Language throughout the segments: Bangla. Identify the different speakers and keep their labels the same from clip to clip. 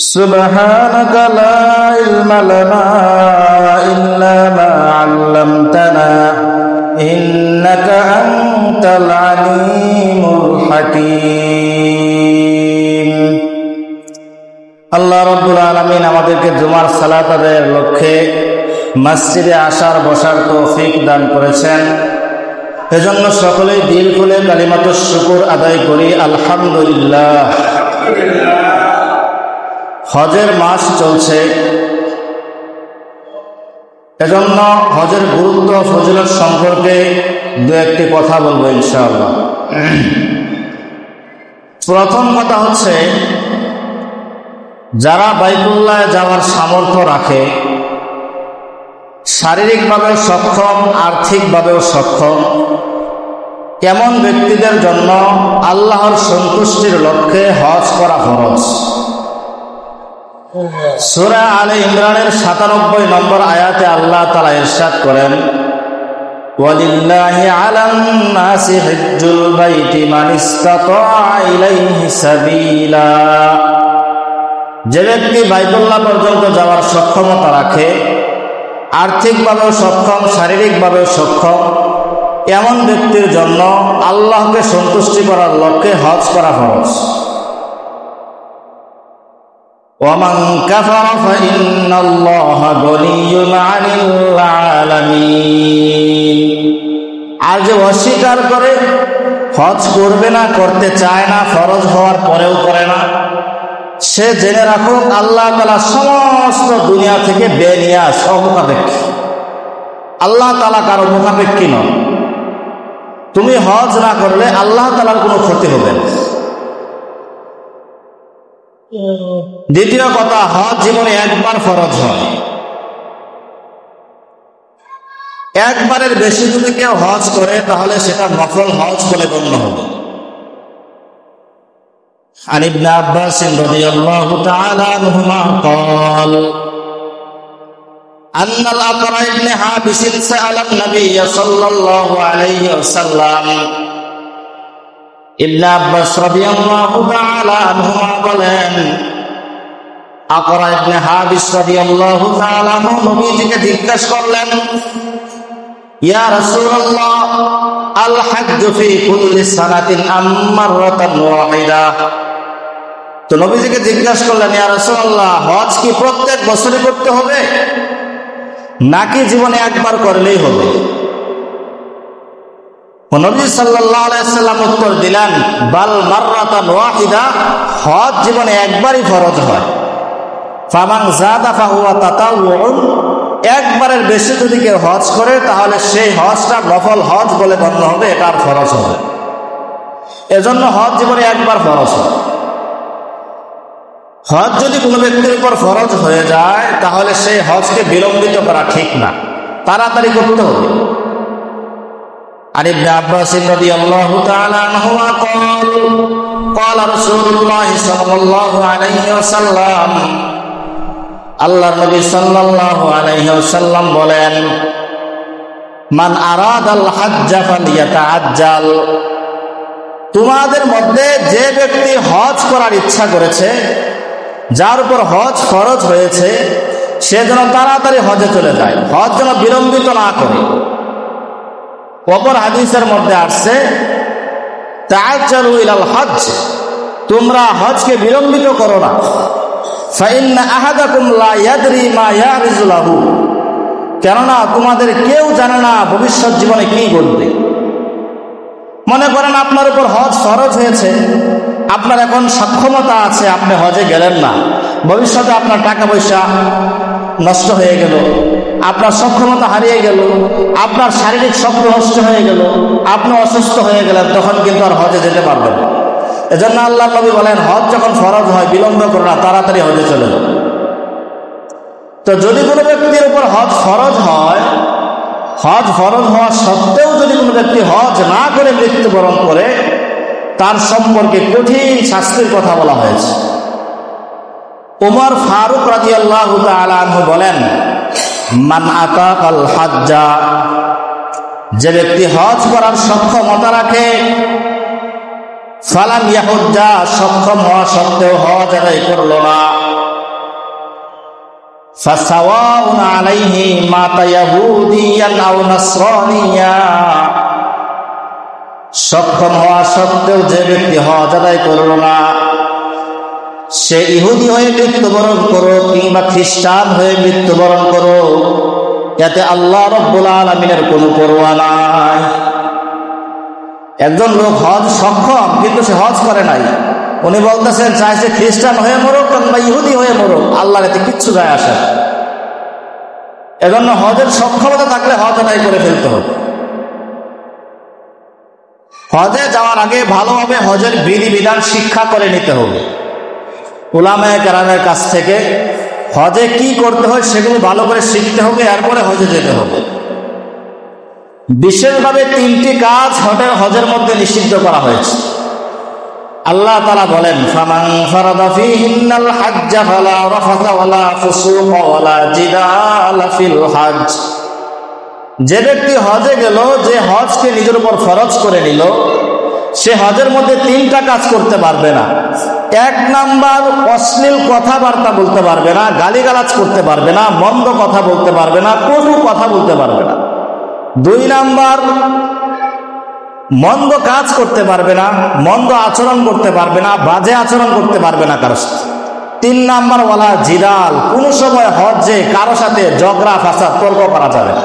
Speaker 1: সুবহানাকা লা ইলমা লানা ইল্লা মা 'আল্লামতানা ইন্নাকা আনতাল আলিমুল হাকীম। আল্লাহ রাব্বুল আলামিন আমাদেরকে জুমার সালাত আদায়ের লক্ষ্যে মসজিদে আসার বসার তৌফিক দান করেছেন। এজন্য সকলেই দিল খুলে কালিমাতুশ শুকর আদায় করি, আলহামদুলিল্লাহ। হজের মাস চলছে, এজন্য হজের গুরুত্ব ফজিলত সম্পর্কে দু একটি কথা বলবো ইনশাআল্লাহ। প্রথম কথা হচ্ছে, যারা বাইতুল্লাহ যাওয়ার সামর্থ্য রাখে, শারীরিকভাবেও সক্ষম, আর্থিকভাবেও সক্ষম, এমন ব্যক্তিদের জন্য আল্লাহর সন্তুষ্টির লক্ষ্যে হজ করা ফরজ। সূরা আলে ইমরানের ৯৭ নম্বর আয়াতে আল্লাহ তাআলা ইরশাদ করেন, ওয়ালিল্লাহি আলান নাসি হিজ্জুল বাইতি মান ইসতাতা ইলাইহি সাবিলা। যে ব্যক্তি বাইতুল্লাহ পর্যন্ত যাওয়ার সক্ষমতা রাখে, আর্থিকভাবেও সক্ষম, শারীরিকভাবেও সক্ষম, এমন ব্যক্তির জন্য আল্লাহকে সন্তুষ্টি করার লক্ষ্যে হজ করা ফরজ। ওয়ামান কাফারা ফাইন্নাল্লাহা গনিয়্যুন আনিল আলামিন। আর যে অস্বীকার করে, হজ করবে না, করতে চায় না, ফরজ হওয়ার পরেও করে না, সে জেনে রাখুক আল্লাহ তাআলা সমস্ত দুনিয়া থেকে বেনিয়াস, অমুখাপেক্ষী। আল্লাহ তাআলা কারো মুখাপেক্ষী নন। তুমি হজ না করলে আল্লাহ তাআলার কোনো ক্ষতি হবে না। দ্বিতীয় কথা, হজ জীবনে একবার ফরজ হয়। একবারের বেশি যদি কেউ হজ করে তাহলে সেটা নফল হজ বলে গণ্য হবে। عن ابن عباس رضي الله تعالى عنهما قال أن الأقرع بن حابس سأل النبي صلى الله عليه وسلم। ইবনে আব্বাস রাদিয়াল্লাহু তাআলা আনহুমা বলেন, আকরা ইবনে হাবিস রাদিয়াল্লাহু তাআলা আনহু নবীজিকে জিজ্ঞাসা করলেন, ইয়া রাসূলুল্লাহ, আল হাজ্জু ফি কুল্লি সানাতিন আম মাররাতান ওয়াহিদা। তো নবীজিকে জিজ্ঞাসা করলেন, ইয়া রাসূলুল্লাহ, হজ কি প্রত্যেক বছরই করতে হবে নাকি জীবনে একবার করলেই হবে? নবী সাল্লাল্লাহু আলাইহি ওয়াসাল্লাম উত্তর দিলেন, বাল মাররাতান ওয়াহিদা, হজ জীবনে একবারই ফরজ হয়। ফামান যাদা ফাহুয়া তাতাওউন, একবারের বেশি যদি কেউ হজ করে তাহলে সেই হজটা নফল হজ বলে গণ্য হবে, এটা আর ফরজ হবে। এজন্য হজ জীবনে একবার ফরজ হয়। হজ যদি কোনো ব্যক্তির উপর ফরজ হয়ে যায় তাহলে সেই হজকে বিলম্বিত করা ঠিক না, তাড়াতাড়ি করতে হবে। عن ابن عباس رضي الله تعالى عنهما قال قال رسول الله صلى الله عليه وسلم। আল্লাহর নবী সাল্লাল্লাহু আলাইহি ওয়াসাল্লাম বলেন, মান আরাদাল হাজ্জা ফালিয়াতাআজ্জাল। তোমাদের মধ্যে যে ব্যক্তি হজ করার ইচ্ছা করেছে, যার উপর হজ ফরজ হয়েছে, সে যেন তাড়াতাড়ি হজে চলে যায়, হজ যেন বিলম্বিত না করে। অপর হাদিসের মধ্যে আসছে, তাআজ্জালু ইলাল হজ, তোমরা হজকে বিলম্বিত করো না। ফাইন্না আহাদাকুম লা ইয়াদরি মা ইয়ারিজু লাহু, কেননা তোমাদের কেউ জানে না ভবিষ্যৎ জীবনে কি ঘটবে। মনে করেন আপনার উপর হজ ফরজ হয়েছে, আপনার এখন সক্ষমতা আছে, আপনি হজে গেলেন না, ভবিষ্যতে আপনার টাকা পয়সা নষ্ট হয়ে গেল, আপনার সক্ষমতা হারিয়ে গেল, আপনার শারীরিক শক্তি নষ্ট হয়ে গেল, আপনি অসুস্থ হয়ে গেলেন, তখন কিন্তু আর হজে যেতে পারবেন না। এজন্য আল্লাহ নবী বলেন, হজ যখন ফরজ হয় বিলম্ব করো না, তাড়াতাড়ি হজে চলে যাও। তো যদি কোনো ব্যক্তির উপর হজ ফরজ হয়, হজ ফরজ হওয়া সত্ত্বেও যদি কোনো ব্যক্তি হজ না করে মৃত্যুবরণ করে, তার সম্পর্কে কঠিন শাস্তির কথা বলা হয়েছে। ওমর ফারুক রাদিয়াল্লাহু তাআলা আনহু বলেন, মান আতাকাল হাজ্জা, যে ব্যক্তি হজ করার সক্ষমতা রাখে, ফালাম ইয়াহুজ্জা, সক্ষম হওয়া সত্ত্বেও হজ আদায় করল না, ফাসাওয়াউন আলাইহি মাতা ইয়াহুদিয়ান আও নাসরানিয়া, সক্ষম হওয়া সত্ত্বেও যে ব্যক্তি হজ আদায় করল না, সে ইহুদি হয়ে মৃত্যুবরণ করো কিংবা খ্রিস্টান হয়ে মৃত্যুবরণ করো, এতে আল্লাহ রাব্বুল আলামিনের কোনো পরোয়া নাই। একজন লোক হজ সক্ষম কিন্তু সে হজ করে নাই, উনি বলতেছেন চাই সে খ্রিস্টান হয়ে মরুক কিংবা ইহুদি হয়ে মরুক, আল্লাহর এতে কিচ্ছু যায় আসে না। এজন্য হজের সক্ষমতা থাকলে হজ আদায় করে ফেলতে হবে। হজে যাওয়ার আগে ভালোভাবে হজের বিধিবিধান শিক্ষা করে নিতে হবে। উলামায়ে কেরামের কাছ থেকে হজে কি করতে হয় সেগুলো ভালো করে শিখতে হবে, এরপরে হজে যেতে হবে। বিশেষভাবে 3টি কাজ হজের মধ্যে নিষিদ্ধ করা হয়েছে। আল্লাহ তাআলা বলেন, ফামান ফারাদা ফীহিন্নাল হাজ্জ ফালা রাফাসা ওয়ালা ফুসুকা ওয়ালা জিদালা ফিল হজ। যে ব্যক্তি হজে গেল, যে হজকে নিজের উপর ফরজ করে নিল, সে হজের মধ্যে 3টা কাজ করতে পারবে না। 1 নাম্বার, অশ্লীল কথাবার্তা বলতে পারবে না, গালিগালাজ করতে পারবে না, মন্দ কথা বলতে পারবে না, কটু কথা বলতে পারবে না। 2 নাম্বার, মন্দ কাজ করতে পারবে না, মন্দ আচরণ করতে পারবে না, বাজে আচরণ করতে পারবে না কারোর সাথে। 3 নাম্বার ওয়ালা জিদাল, কোন সময় হজ্জে কারো সাথে ঝগড়া ফাসাদ তর্ক করা যাবে না।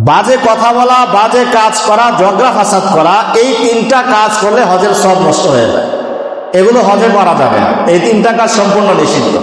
Speaker 1: বাজে কথা বলা, বাজে কাজ করা, ঝগড়া ফাসাদ করা, এই 3টা কাজ করলে হজের সব নষ্ট হয়ে যায়। এগুলো হজে করা যাবে না, এই 3টা কাজ সম্পূর্ণ নিষিদ্ধ।